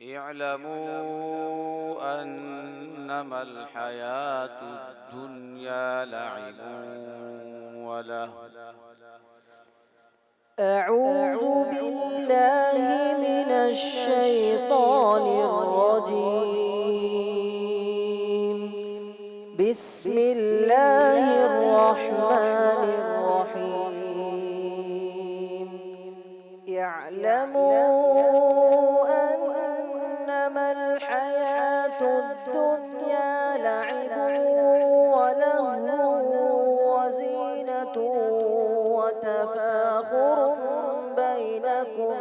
اعلموا أنما الحياة الدنيا لعب وله. أعوذ بالله من الشيطان الرجيم. بسم الله الرحمن الرحيم. اعلموا أنما الحياة الدنيا لعب ولهو وزينة وتفاخر بينكم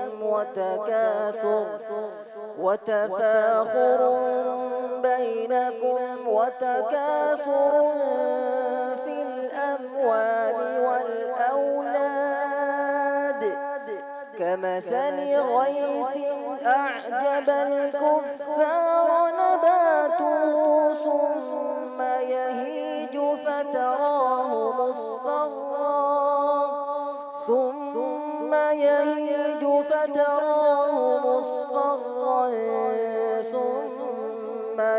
وتكاثر في الأموال والأولاد كمثل غيث أعجب الكفار نباته ثم يهيج فتراه مصفرا ثم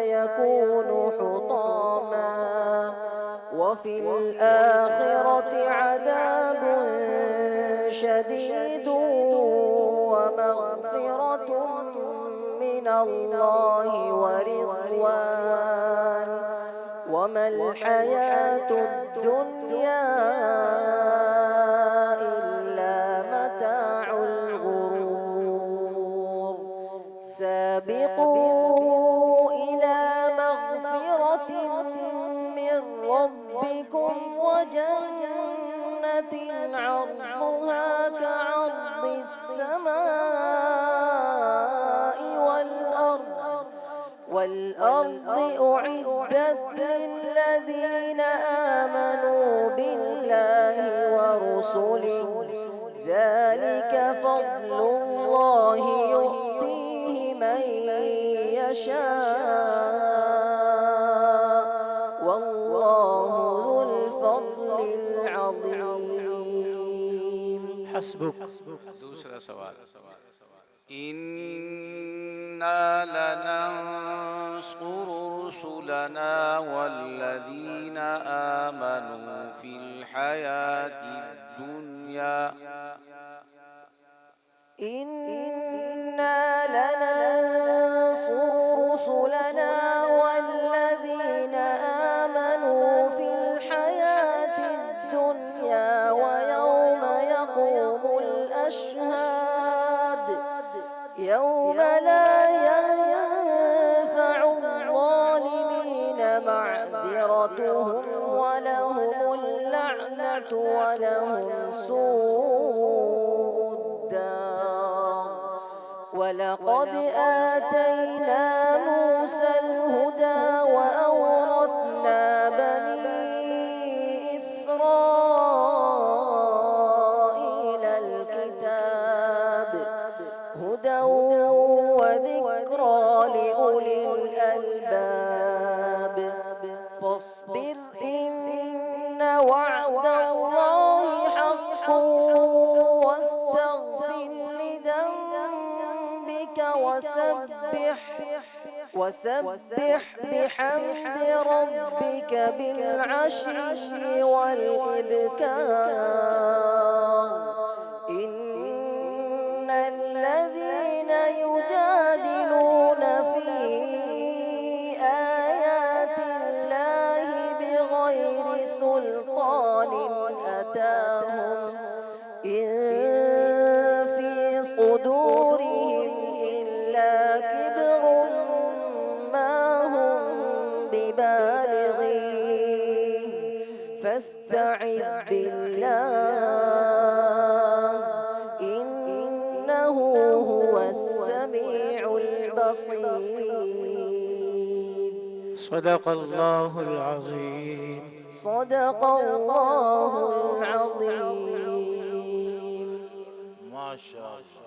يكون حطاما وفي الآخرة عذاب شديد ومغفرة من الله ورضوان وما الحياة الدنيا إلا متاع الغرور. سابقوا إلى مغفرة من ربكم وجنة عرضها كعرض السماء والأرض أعدت للذين آمنوا بالله ورسله ذلك فضل الله يؤتيه من يشاء والله ذو الفضل العظيم. حسبك. دوسرا سوال. إنا لننصر رسلنا والذين آمنوا في الحياة الدنيا. إنا لننصر رسلنا والذين آمنوا في الحياة الدنيا ويوم يقوم الأشهاد يوم لا ينفع الظالمين معذرتهم ولهم اللعنة ولهم سوء الدار. ولقد آتينا موسى الهدى وأورثنا بني إسرائيل الكتاب هدى وذكرى لأولي الألباب. فاصبر إن وعد الله حق واستغفر لذنبك وسبح بحمد ربك بالعشي والإبكار. إن الذين يجادلون في آيات الله بغير سلطان أتاهم إن في صدورهم إلا كبر ما هم ببالغيه فاستعذ بالله إنه هو السميع البصير. صدق الله العظيم. صدق الله العظيم. ما شاء الله.